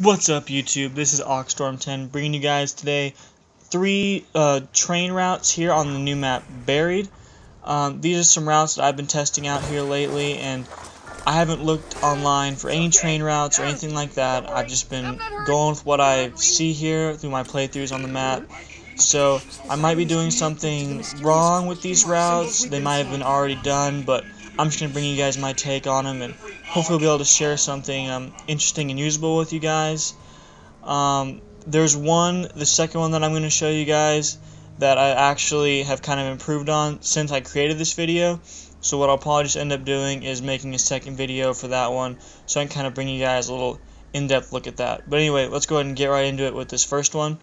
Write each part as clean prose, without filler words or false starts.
What's up, YouTube? This is Oxstorm10 bringing you guys today 3 train routes here on the new map Buried. These are some routes that I've been testing out here lately, and I haven't looked online for any train routes or anything like that. I've just been going with what I see here through my playthroughs on the map. So I might be doing something wrong with these routes. They might have been already done, but I'm just going to bring you guys my take on them, and hopefully we'll be able to share something interesting and usable with you guys. There's the second one that I'm going to show you guys that I actually have kind of improved on since I created this video. So what I'll probably just end up doing is making a second video for that one, so I can kind of bring you guys a little in-depth look at that. But anyway, let's go ahead and get right into it with this first one.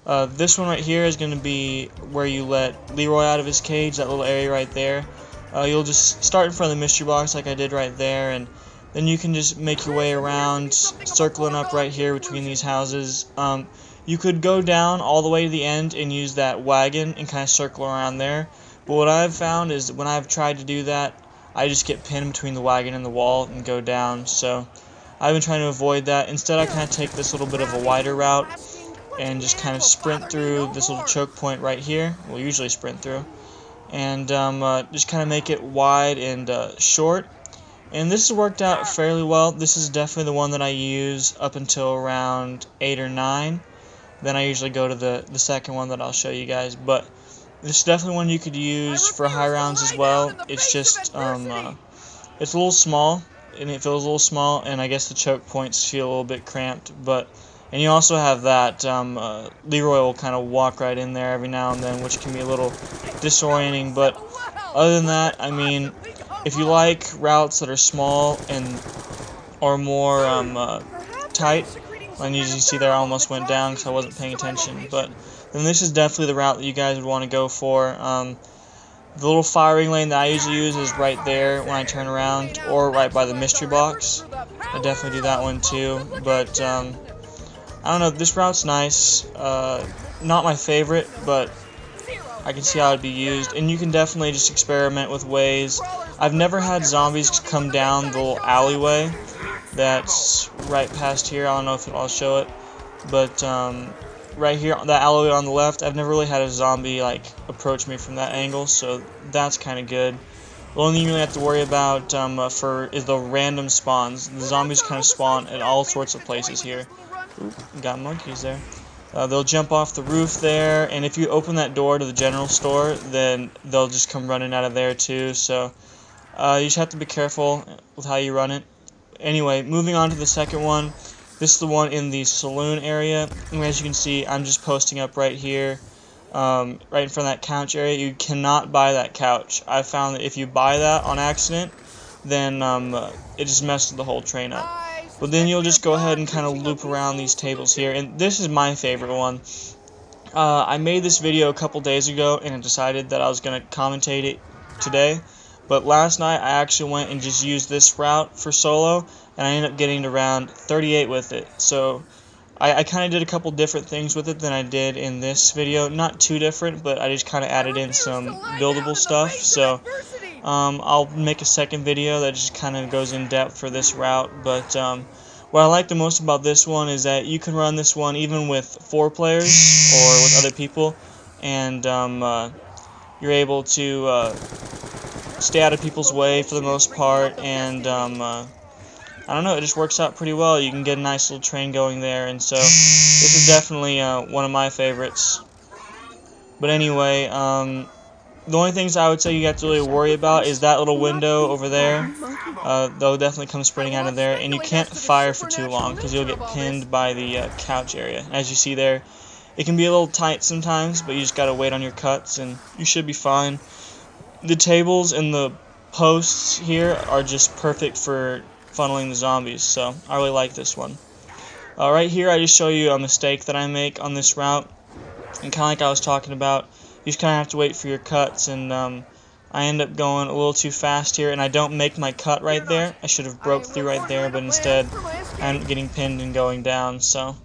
This one right here is going to be where you let Leroy out of his cage, that little area right there. You'll just start in front of the mystery box like I did right there, and then you can just make your way around, circling up right here between these houses. You could go down all the way to the end and use that wagon and kind of circle around there. But what I've found is when I've tried to do that, I just get pinned between the wagon and the wall and go down. So I've been trying to avoid that. Instead, I kind of take this little bit of a wider route and just kind of sprint through this little choke point right here. We'll usually sprint through. And just kind of make it wide and short. And this has worked out fairly well. This is definitely the one that I use up until around 8 or 9. Then I usually go to the second one that I'll show you guys. But this is definitely one you could use for high rounds as well. It's just it's a little small, and it feels a little small, and I guess the choke points feel a little bit cramped. And you also have that Leroy will kind of walk right in there every now and then, which can be a little disorienting. But other than that, I mean, if you like routes that are small and or more tight, and you see there I almost went down because I wasn't paying attention, but then this is definitely the route that you guys would want to go for. The little firing lane that I usually use is right there when I turn around, or right by the mystery box. I definitely do that one too, but I don't know, this route's nice. Not my favorite, but I can see how it'd be used, and you can definitely just experiment with ways. I've never had zombies come down the little alleyway that's right past here. I don't know if I'll show it, but right here, that alleyway on the left, I've never really had a zombie like approach me from that angle, so that's kind of good. The only thing you really have to worry about is the random spawns. The zombies kind of spawn at all sorts of places here. Ooh, got monkeys there. They'll jump off the roof there, and if you open that door to the general store, then they'll just come running out of there too. So you just have to be careful with how you run it. Anyway, moving on to the second one. This is the one in the saloon area. And as you can see, I'm just posting up right here, right in front of that couch area. You cannot buy that couch. I found that if you buy that on accident, then it just messes the whole train up. But then you'll just go ahead and kind of loop around these tables here. And this is my favorite one. I made this video a couple days ago, and I decided that I was going to commentate it today. But last night I actually went and just used this route for solo, and I ended up getting to round 38 with it. So I kind of did a couple different things with it than I did in this video. Not too different, but I just kind of added in some buildable stuff. So I'll make a second video that just kind of goes in depth for this route. But what I like the most about this one is that you can run this one even with 4 players or with other people, and you're able to stay out of people's way for the most part, and I don't know, it just works out pretty well. You can get a nice little train going there, and so this is definitely one of my favorites. But anyway, the only things I would say you have to really worry about is that little window over there. They'll definitely come sprinting out of there, and you can't fire for too long because you'll get pinned by the couch area. As you see there, it can be a little tight sometimes, but you just gotta wait on your cuts, and you should be fine. The tables and the posts here are just perfect for funneling the zombies, so I really like this one. Right here, I just show you a mistake that I make on this route, and kind of like I was talking about, you just kind of have to wait for your cuts, and I end up going a little too fast here, and I don't make my cut right there. I should have broke through right there, but instead I end up getting pinned and going down. So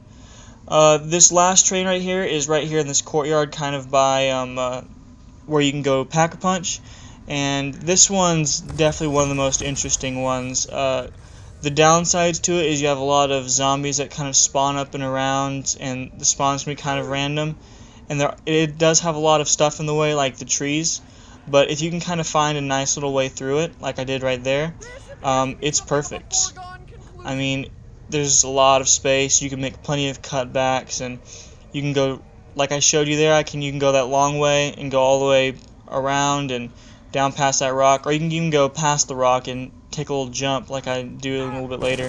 this last train right here is right here in this courtyard, kind of by where you can go pack-a-punch, and this one's definitely one of the most interesting ones. The downsides to it is you have a lot of zombies that kind of spawn up and around, and the spawns can be kind of random. And it does have a lot of stuff in the way, like the trees. But if you can kind of find a nice little way through it, like I did right there, it's perfect. I mean, there's a lot of space. You can make plenty of cutbacks, and you can go, like I showed you there, you can go that long way and go all the way around and down past that rock, or you can even go past the rock and take a little jump like I do a little bit later.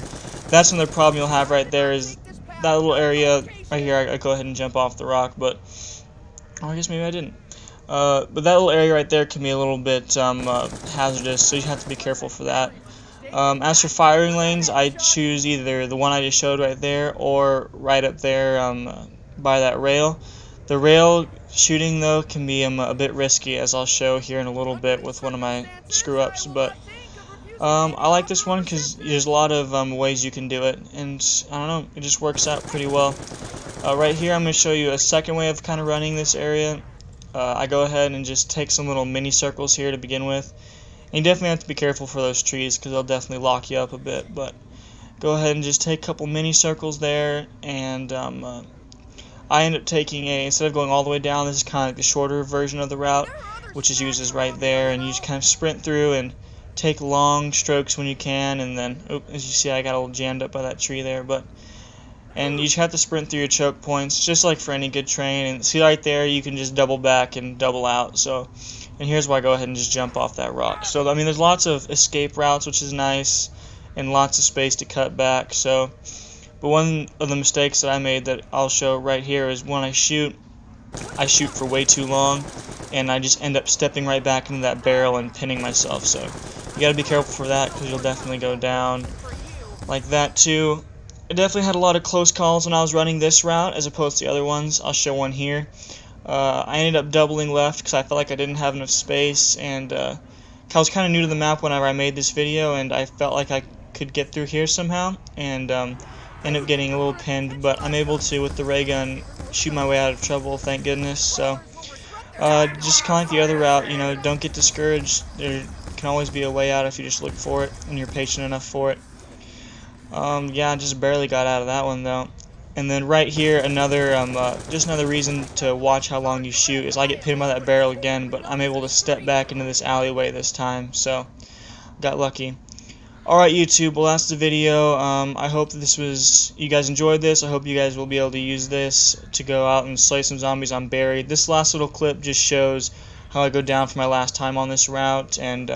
That's another problem you'll have right there, is that little area right here. I go ahead and jump off the rock, but I guess maybe I didn't. But that little area right there can be a little bit hazardous, so you have to be careful for that. As for firing lanes, I choose either the one I just showed right there or right up there by that rail. The rail shooting, though, can be a bit risky, as I'll show here in a little bit with one of my screw-ups, but I like this one because there's a lot of ways you can do it, and I don't know, it just works out pretty well. Right here I'm going to show you a second way of kind of running this area. I go ahead and just take some little mini circles here to begin with. And you definitely have to be careful for those trees because they'll definitely lock you up a bit, but go ahead and just take a couple mini circles there, and I end up taking instead of going all the way down, this is kind of like the shorter version of the route, which is used right there, and you just kind of sprint through and take long strokes when you can, and then, as you see, I got a little jammed up by that tree there, and you just have to sprint through your choke points, just like for any good train, and see right there, you can just double back and double out, and here's why I go ahead and just jump off that rock. So, I mean, there's lots of escape routes, which is nice, and lots of space to cut back, but one of the mistakes that I made that I'll show right here is when I shoot for way too long, and I just end up stepping right back into that barrel and pinning myself, so you gotta be careful for that because you'll definitely go down like that too. I definitely had a lot of close calls when I was running this route as opposed to the other ones. I'll show one here. I ended up doubling left because I felt like I didn't have enough space, and I was kind of new to the map whenever I made this video, and I felt like I could get through here somehow, and end up getting a little pinned, but I'm able to, with the ray gun, shoot my way out of trouble, thank goodness. So just kind of like the other route, you know, don't get discouraged. There can always be a way out if you just look for it and you're patient enough for it. Yeah, I just barely got out of that one though. And then right here, just another reason to watch how long you shoot is I get pinned by that barrel again, but I'm able to step back into this alleyway this time, so got lucky. Alright, YouTube, well, that's the video. I hope that you guys enjoyed this. I hope you guys will be able to use this to go out and slay some zombies on Buried. This last little clip just shows how I go down for my last time on this route, and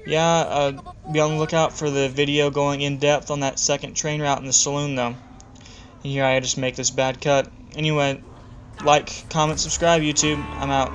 yeah, be on the lookout for the video going in depth on that second train route in the saloon, though. And here I just make this bad cut. Anyway, like, comment, subscribe, YouTube. I'm out.